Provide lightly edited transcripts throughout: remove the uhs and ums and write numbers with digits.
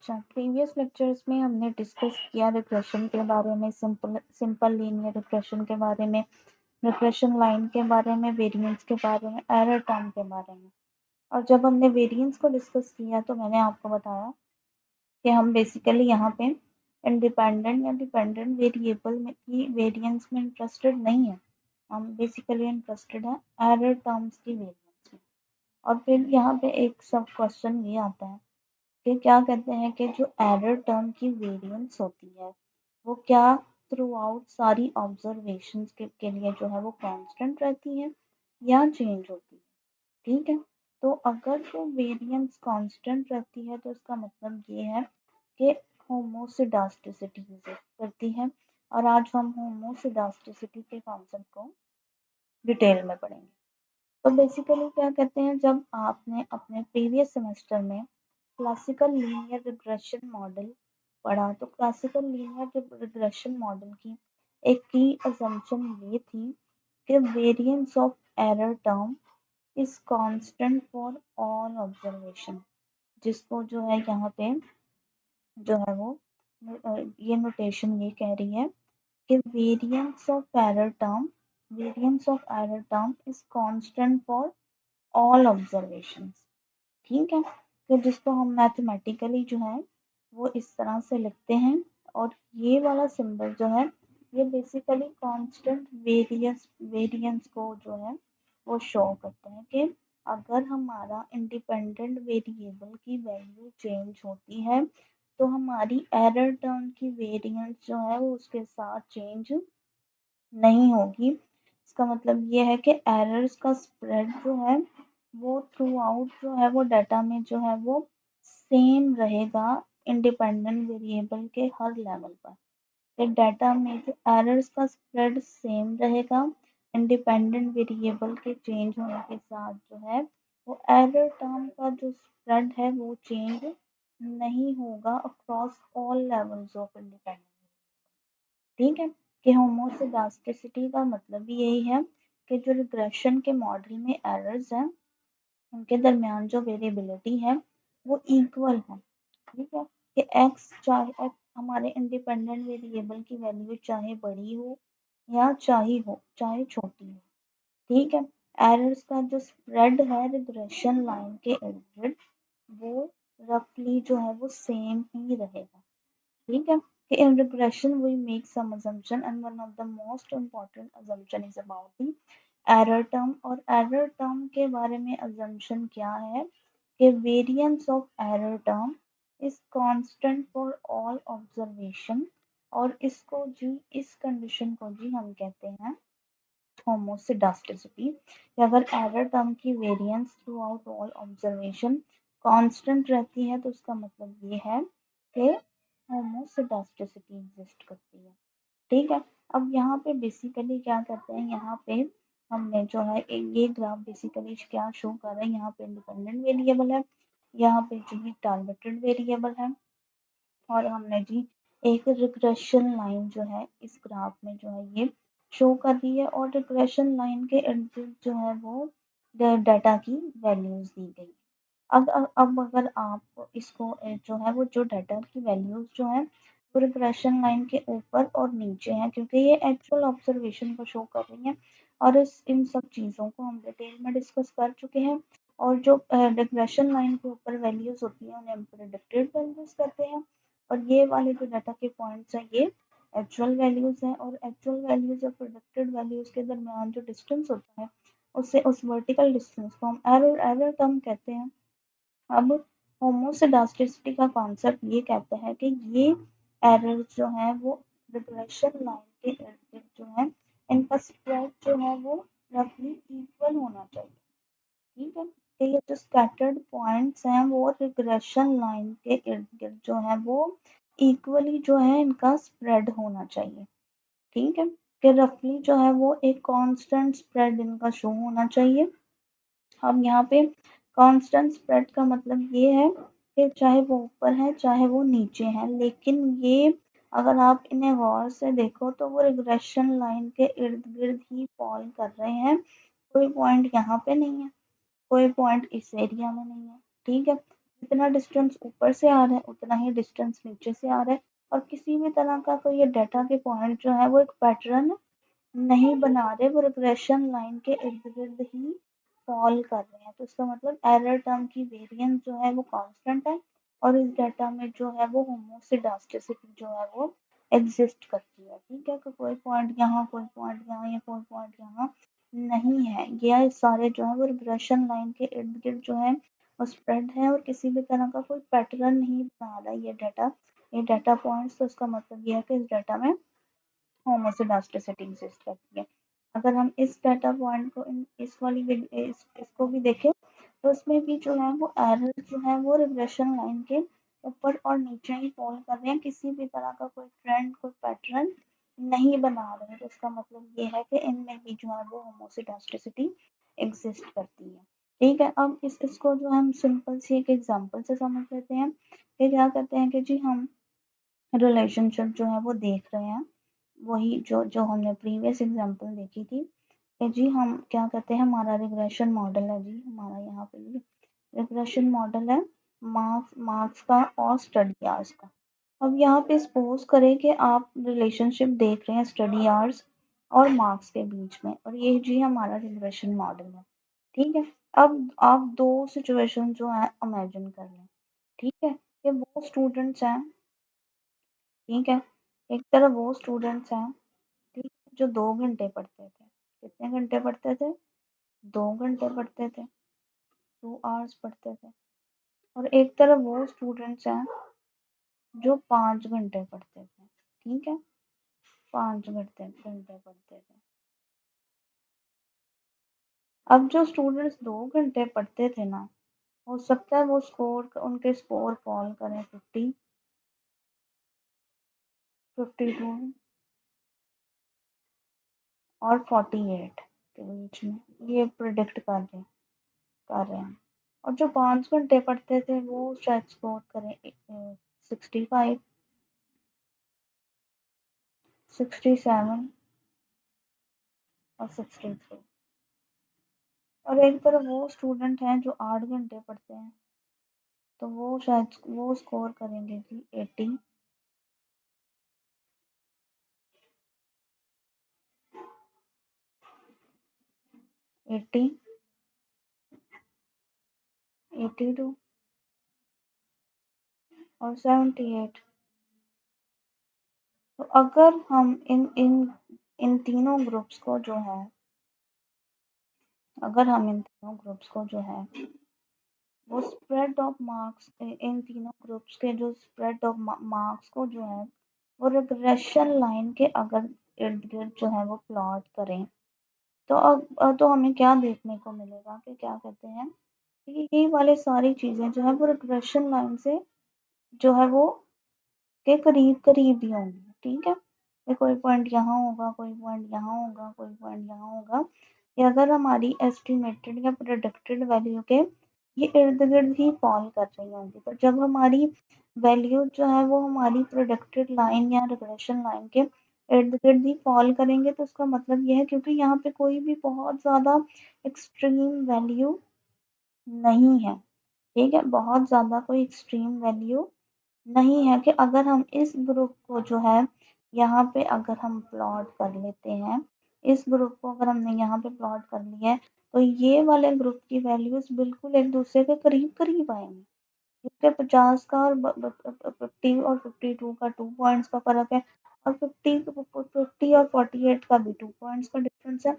अच्छा, previous lectures में हमने डिस्कस किया रिग्रेशन के बारे में, सिंपल लीनियर रिग्रेशन के बारे में, रिग्रेशन लाइन के बारे में, वेरिएंस के बारे में, एरर टर्म के बारे में। और जब हमने वेरिएंस को डिस्कस किया तो मैंने आपको बताया कि हम बेसिकली यहाँ पे इंडिपेंडेंट या डिपेंडेंट वेरिएबल में की वेरिएंस में इंटरेस्टेड नहीं है, हम बेसिकली इंटरेस्टेड है एरर टर्म्स की वेरिएंस में। और फिर यहाँ पे एक सब क्वेश्चन ये आता है कि क्या कहते हैं कि जो एरर टर्म की वेरिएंस होती है वो क्या थ्रू आउट सारी ऑब्जर्वेशंस के लिए जो है वो कांस्टेंट रहती है या चेंज होती है। ठीक है, तो अगर जो वेरिएंस कांस्टेंट रहती है तो इसका मतलब ये है कि होमोसिडास्टिसिटी एग्जिस्ट करती है। और आज हम होमोसिडास्टिसिटी के कॉन्सेप्ट को डिटेल में पढ़ेंगे। तो बेसिकली क्या कहते हैं, जब आपने अपने प्रीवियस सेमेस्टर में क्लासिकल लीनियर रिग्रेशन मॉडल पढ़ा तो क्लासिकल लीनियर रिग्रेशन मॉडल की एक की अजम्पशन ये थी कि variance of error term is constant for all observation, जिसको जो है यहाँ पे जो है वो ये नोटेशन ये कह रही है कि variance of error term is constant for all observations. ठीक है, तो जिसको हम मैथमेटिकली जो है वो इस तरह से लिखते हैं। और ये वाला सिंबल जो है ये बेसिकली कांस्टेंट वेरिएंस को जो है वो शो करते हैं कि अगर हमारा इंडिपेंडेंट वेरिएबल की वैल्यू चेंज होती है तो हमारी एरर टर्म की वेरिएंस जो है वो उसके साथ चेंज नहीं होगी। इसका मतलब ये है कि एरर्स का स्प्रेड जो है वो थ्रू आउट जो है वो डाटा में जो है वो सेम रहेगा इंडिपेंडेंट वेरिएबल के हर लेवल पर। तो डाटा में जो एरर्स का स्प्रेड सेम रहेगा इंडिपेंडेंट वेरिएबल के चेंज होने के साथ जो है वो एरर टर्म का जो स्प्रेड है वो चेंज नहीं होगा across all levels of independent. ठीक है, कि होमोसेडास्टिसिटी का मतलब भी यही है कि जो रिग्रेशन के मॉडल में एरर्स हैं उनके दरमियान जो वेरिएबिलिटी है वो इक्वल है। ठीक है, कि एक्स हमारे इंडिपेंडेंट वेरिएबल की वैल्यू चाहे बड़ी हो या चाहे छोटी हो। ठीक है, एरर्स का जो स्प्रेड है रिग्रेशन लाइन के इर्द गिर्द वो रफली जो है वो सेम ही रहेगा। ठीक है, कि in regression we make some assumption and one of the most important assumption is about the error term। और error term के बारे में assumption क्या है कि variance of error term is constant for all observation। और इसको जी इस कंडीशन को जी हम कहते हैं होमोसिडास्टिसिटी। अगर एरर टर्म की variance through out all observation constant रहती है तो उसका मतलब ये है कि होमोसिडास्टिसिटी एग्जिस्ट करती है। ठीक है, अब यहाँ पे बेसिकली क्या करते हैं, यहाँ पे हमने जो है ये ग्राफ बेसिकली क्या शो कर रहा है, यहाँ पे इंडिपेंडेंट वेरिएबल है, यहाँ पे जी टारगेटेड वेरिएबल है। और हमने जी एक रिग्रेशन लाइन जो है इस ग्राफ में जो है ये शो कर रही है और रिग्रेशन लाइन के इर्द गिर्द जो है वो डाटा की वैल्यूज दी गई। अब अगर आप इसको जो है वो जो डाटा की वैल्यूज जो है वो रिग्रेशन लाइन के ऊपर और नीचे हैं क्योंकि ये एक्चुअल ऑब्जर्वेशन को शो कर रही हैं। और इन सब चीज़ों को हम डिटेल में डिस्कस कर चुके हैं। और जो रिग्रेशन लाइन के ऊपर वैल्यूज होती हैं उन्हें हम प्रेडिक्टेड वैल्यूज कहते हैं। और ये वाले जो डाटा के पॉइंट्स हैं ये एक्चुअल वैल्यूज हैं। और एक्चुअल वैल्यूज और प्रेडिक्टेड वैल्यूज के दरमियान जो डिस्टेंस होता है उससे उस वर्टिकल डिस्टेंस को हम एरर टर्म कहते हैं। अब होमोसेडास्टिसिटी का कॉन्सेप्ट ये कहता है कि ये एरर जो है वो रिग्रेशन लाइन के इर्द गिर्द जो है इनका स्प्रेड जो है वो रफली इक्वल होना चाहिए। ठीक है, कि ये जो स्कैटर्ड पॉइंट्स हैं वो रिग्रेशन लाइन के इर्द गिर्द जो है वो इक्वली जो है इनका स्प्रेड होना चाहिए। ठीक है, कि रफली जो है वो एक कांस्टेंट स्प्रेड इनका शो होना चाहिए। अब यहाँ पे कांस्टेंट स्प्रेड का मतलब ये है कि चाहे वो ऊपर है चाहे वो नीचे है, लेकिन ये अगर आप इन्हें गौर से देखो तो वो रिग्रेशन लाइन के इर्द गिर्द ही फॉल कर रहे हैं। कोई पॉइंट यहाँ पे नहीं है, कोई पॉइंट इस एरिया में नहीं है। ठीक है, जितना डिस्टेंस ऊपर से आ रहा है उतना ही डिस्टेंस नीचे से आ रहा है, और किसी भी तरह का कोई ये डाटा के पॉइंट जो है वो एक पैटर्न नहीं बना रहे, वो रिग्रेशन लाइन के इर्द गिर्द ही फॉल कर रहे हैं। तो इसका मतलब एरर टर्म की वेरिएंस जो है वो कांस्टेंट है, और इस डाटा में जो है वो होमोसिडास्टिसिटी जो है वो एग्जिस्ट करती है। ठीक है, तो कोई पॉइंट यहाँ, कोई पॉइंट यहाँ, या कोई पॉइंट यहाँ नहीं है, ये सारे जो है वो रिग्रेशन लाइन के इर्द गिर्द जो है वो स्प्रेड है, और किसी भी तरह का कोई पैटर्न नहीं बना रहा है ये डाटा पॉइंट्स। तो इसका मतलब ये है कि इस डाटा में होमोसिडास्टिसिटी एग्जिस्ट करती है। अगर हम इस डाटा पॉइंट को इस वाली इसको भी देखें, तो उसमें भी जो है वो एरर जो है वो रिग्रेशन लाइन के ऊपर और नीचे ही फॉल कर रहे हैं, किसी भी तरह का कोई ट्रेंड, कोई पैटर्न नहीं बना रहे हैं। तो इसका मतलब ये है कि इनमें भी जो है वो होमोसिडास्टिसिटी एग्जिस्ट करती है। ठीक है, अब इसको जो हम सिंपल सी एक एग्जांपल से समझ लेते हैं कि क्या कहते हैं कि जी हम रिलेशनशिप जो है वो देख रहे हैं, वही जो जो हमने प्रीवियस एग्जांपल देखी थी कि जी हम क्या कहते हैं, हमारा रिग्रेशन मॉडल है जी, हमारा यहाँ पे रिग्रेशन मॉडल है मार्क्स मार्क्स का और स्टडी आवर्स का। अब यहाँ पे सपोज करें कि आप रिलेशनशिप देख रहे हैं स्टडी आवर्स और मार्क्स के बीच में, और ये जी हमारा रिग्रेशन मॉडल है। ठीक है, अब आप दो सिचुएशन जो है इमेजिन कर लें। ठीक है, ये वो स्टूडेंट्स हैं, ठीक है, एक तरफ वो स्टूडेंट्स हैं, ठीक है, जो 2 घंटे पढ़ते थे। कितने घंटे पढ़ते थे? 2 घंटे पढ़ते थे, 2 आवर्स पढ़ते थे। और एक तरफ वो स्टूडेंट्स हैं जो 5 घंटे पढ़ते थे। ठीक है, 5 घंटे घंटे पढ़ते थे। अब जो स्टूडेंट्स 2 घंटे पढ़ते थे ना, हो सकता है वो उनके स्कोर फॉल करें 50, 52 और 48 के बीच में, ये प्रिडिक्ट कर रहे हैं। और जो 5 घंटे पढ़ते थे वो शायद स्कोर करें 65, 67 और 63। और एक तरफ वो स्टूडेंट हैं जो 8 घंटे पढ़ते हैं, तो वो शायद वो स्कोर करेंगे जी 80, 80, 82 और 78। तो अगर हम इन तीनों ग्रुप्स को जो है, अगर हम इन तीनों ग्रुप्स को जो है वो स्प्रेड ऑफ मार्क्स, इन तीनों ग्रुप्स के जो स्प्रेड ऑफ मार्क्स को जो है वो रिग्रेशन लाइन के अगर इर्द गिर्द जो है वो प्लॉट करें, तो अब तो हमें क्या देखने को मिलेगा कि क्या कहते हैं कि ये वाले सारी चीजें जो है वो रिग्रेशन लाइन से जो है वो के करीब करीब ही होंगी। ठीक है, ये कोई पॉइंट यहाँ होगा, कोई पॉइंट यहाँ होगा, कोई पॉइंट यहाँ होगा, ये अगर हमारी एस्टिमेटेड या प्रोडक्टेड वैल्यू के ये इर्द गिर्द ही फॉल कर रही होंगी। तो जब हमारी वैल्यू जो है वो हमारी प्रोडक्टेड लाइन या रिग्रेशन लाइन के इर्द गिर्द ही फॉल करेंगे, तो उसका मतलब ये है क्योंकि यहाँ पे कोई भी बहुत ज़्यादा एक्सट्रीम वैल्यू नहीं है। ठीक है, बहुत ज़्यादा कोई एक्सट्रीम वैल्यू नहीं है कि अगर हम इस ग्रुप को जो है यहाँ पे अगर हम प्लॉट कर लेते हैं, इस ग्रुप को अगर हमने यहाँ पे प्लॉट कर लिया है, तो ये वाले ग्रुप की वैल्यूज बिल्कुल एक दूसरे के करीब करीब आएंगी। क्योंकि 50 का और 50 और 52 का 2 पॉइंट्स का फर्क है, और 50 और 48 का भी 2 पॉइंट्स का डिफरेंस है।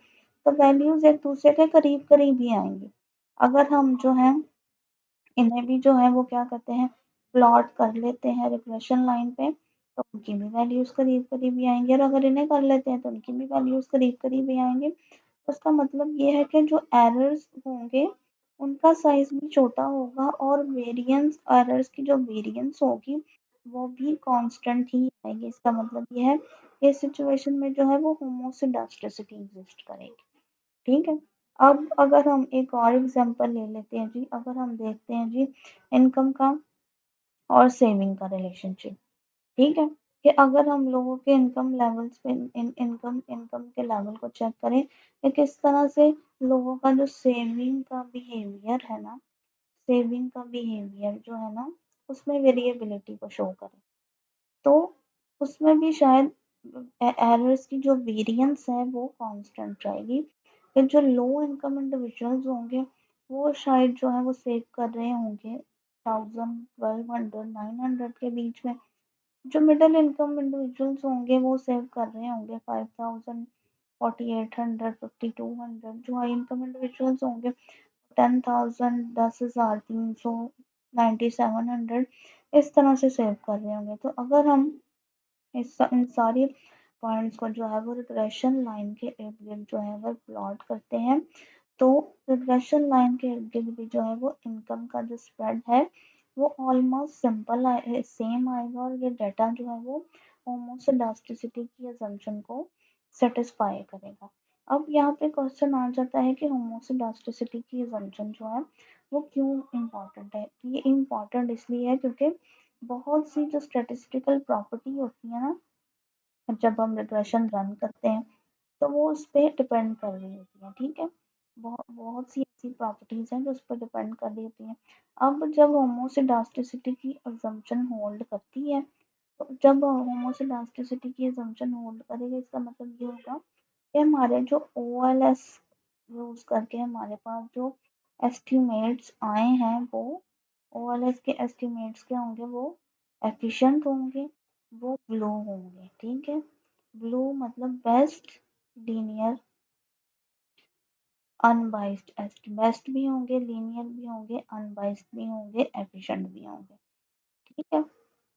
तो वैल्यूज एक दूसरे के करीब करीब ही आएंगी। अगर हम जो है इन्हें भी जो है वो क्या कहते हैं, प्लॉट कर लेते हैं रिग्रेशन लाइन पे, तो उनकी भी वैल्यूज करीब करीब ही आएंगे, और अगर इन्हें कर लेते हैं तो उनकी भी वैल्यूज करीब करीब ही आएंगे। तो उसका मतलब ये है कि जो एरर्स होंगे उनका साइज भी छोटा होगा, और वेरिएंस एरर्स की जो वेरिएंस होगी वो भी कांस्टेंट ही आएगी। इसका मतलब ये है इस सिचुएशन में जो है वो होमोसिडास्टिसिटी एग्जिस्ट करेगी। ठीक है, अब अगर हम एक और एग्जांपल ले लेते हैं जी, अगर हम देखते हैं जी इनकम का और सेविंग का रिलेशनशिप। ठीक है, कि अगर हम लोगों के इनकम लेवल्स पे इनकम इनकम के लेवल को चेक करें कि किस तरह से लोगों का जो सेविंग का बिहेवियर है ना, सेविंग का बिहेवियर जो है ना उसमें वेरिएबिलिटी को शो करे, तो उसमें भी शायद एरर्स की जो वेरिएंस है वो कांस्टेंट रहेगी। फिर जो लो इनकम इंडिविजुअल्स होंगे वो शायद जो है वो सेव कर रहे होंगे 1000, 1200, 900 के बीच में। जो मिडिल इनकम इंडिविजुअल्स होंगे वो सेव कर रहे होंगे 5000, 4800, 5200। जो हाई इनकम इंडिविजुअल्स होंगे 10,000, 10,300, 9700 इस तरह से सेव कर रहे होंगे। तो अगर हम इन सारी पॉइंट्स को जो है वो रिग्रेशन लाइन के इर्द गिर्द जो है वो प्लॉट करते हैं, तो रिग्रेशन लाइन के इर्द गिर्द भी जो है वो इनकम का जो स्प्रेड है वो ऑलमोस्ट सिंपल सेम आएगा, और ये डाटा जो है वो होमोसेडास्टिसिटी की असम्पशन को सेटिस्फाई करेगा। अब यहाँ पे क्वेश्चन आ जाता है कि होमोसेडास्टिसिटी की असम्पशन जो है वो क्यों इम्पोर्टेंट है। ये इम्पोर्टेंट इसलिए है क्योंकि बहुत सी जो स्टैटिस्टिकल प्रॉपर्टी होती है ना, जब हम रिग्रेशन रन करते हैं तो वो उस पर डिपेंड कर रही होती है। ठीक है, बहुत बहुत सी ऐसी प्रॉपर्टीज हैं जो उस पर डिपेंड कर रही होती हैं। अब जब होमोसेडास्टिसिटी की अजम्पशन होल्ड करती है, तो जब होमोसेडास्टिसिटी की अजम्पशन होल्ड करेगी इसका मतलब ये होगा कि हमारे जो ओ एल एस यूज करके हमारे पास जो एस्टिमेट्स आए हैं वो ओ एल एस के एस्टिमेट्स क्या होंगे, वो एफिशिएंट होंगे, वो ब्लू होंगे। ठीक है, ब्लू मतलब बेस्ट लीनियर अनबाइस्ड, बेस्ट भी होंगे, लीनियर भी होंगे, अनबाइस्ड भी होंगे, एफिशिएंट भी होंगे। ठीक है,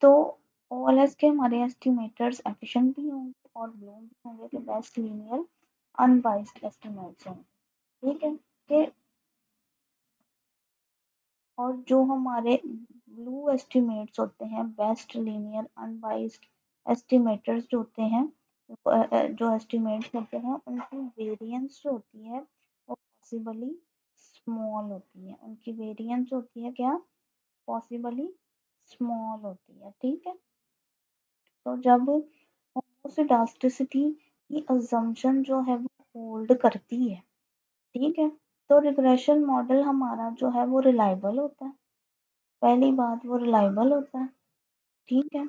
तो ओएलएस के हमारे एस्टिमेटर्स एफिशिएंट भी होंगे और ब्लू भी होंगे कि बेस्ट लीनियर अनबाइस्ड एस्टिमेट्स होंगे। ठीक है, कि और जो हमारे ब्लू एस्टिमेट्स होते हैं, बेस्ट लीनियर अनबाइस्ड एस्टिमेटर्स जो होते हैं, जो एस्टिमेट्स होते हैं उनकी वेरिएंस जो होती है वो पॉसिबली स्मॉल होती है। उनकी वेरिएंस होती है क्या, पॉसिबली स्मॉल होती है। ठीक है, तो जब होमोसेडास्टिसिटी की अजम्पशन जो है वो होल्ड करती है, ठीक है, तो रिग्रेशन मॉडल हमारा जो है वो रिलायबल होता है। पहली बात, वो रिलायबल होता है। ठीक है,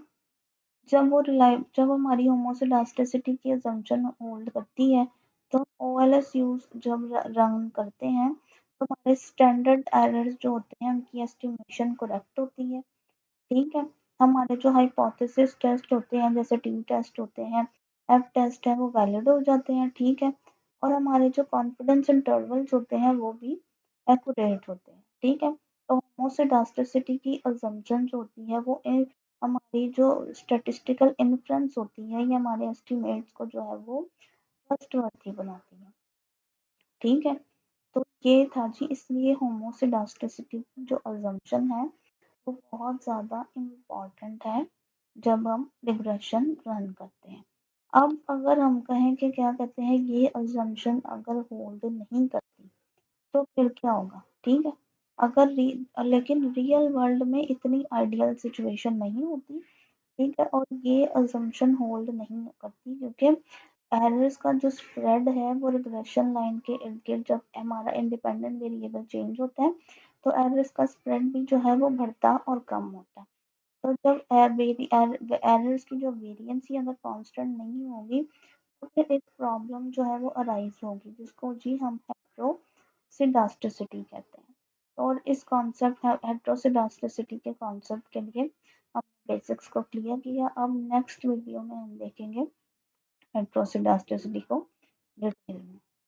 जब हमारी होमोसेडास्टिसिटी की असम्पशन होल्ड करती है तो ओएलएस यूज जब रन करते हैं तो हमारे स्टैंडर्ड एरर्स जो होते हैं उनकी एस्टिमेशन करेक्ट होती है। ठीक है, हमारे जो हाइपोथेसिस टेस्ट होते हैं जैसे टी टेस्ट होते हैं, एफ टेस्ट है, वो वैलिड हो जाते हैं। ठीक है, और हमारे जो कॉन्फिडेंस इंटरवल्स होते हैं वो भी एक्यूरेट होते हैं। ठीक है, तो होमोसेडास्टिसिटी की असम्पशन जो होती है वो हमारी जो स्टैटिस्टिकल इन्फ्रेंस होती है ये हमारे एस्टिमेट्स को जो है वो ट्रस्टवर्थी बनाती है। ठीक है, तो ये था जी, इसलिए होमोसेडास्टिसिटी की जो असम्पशन है वो बहुत ज़्यादा इम्पोर्टेंट है जब हम रिग्रेशन रन करते हैं। अब अगर हम कहें कि क्या कहते हैं ये असम्पशन अगर होल्ड नहीं करती तो फिर क्या होगा। ठीक है, अगर लेकिन रियल वर्ल्ड में इतनी आइडियल सिचुएशन नहीं होती। ठीक है, और ये असम्पशन होल्ड नहीं करती क्योंकि एरर्स का जो स्प्रेड है वो रिग्रेशन लाइन के इर्द गिर्द जब हमारा इंडिपेंडेंट वेरिएबल चेंज होता है तो एरर्स का स्प्रेड भी जो है वो बढ़ता और कम होता है। तो जब एरर्स की जो वेरिएंस ही अगर कांस्टेंट नहीं होगी तो फिर एक प्रॉब्लम जो है वो अराइज होगी जिसको जी हम हेटेरोसिडास्टिसिटी कहते हैं। और इस कॉन्सेप्ट हेटेरोसिडास्टिसिटी के कॉन्सेप्ट के लिए हमने बेसिक्स को क्लियर किया। अब नेक्स्ट वीडियो में हम देखेंगे हेटेरोसिडास्टिसिटी को डिटेल में।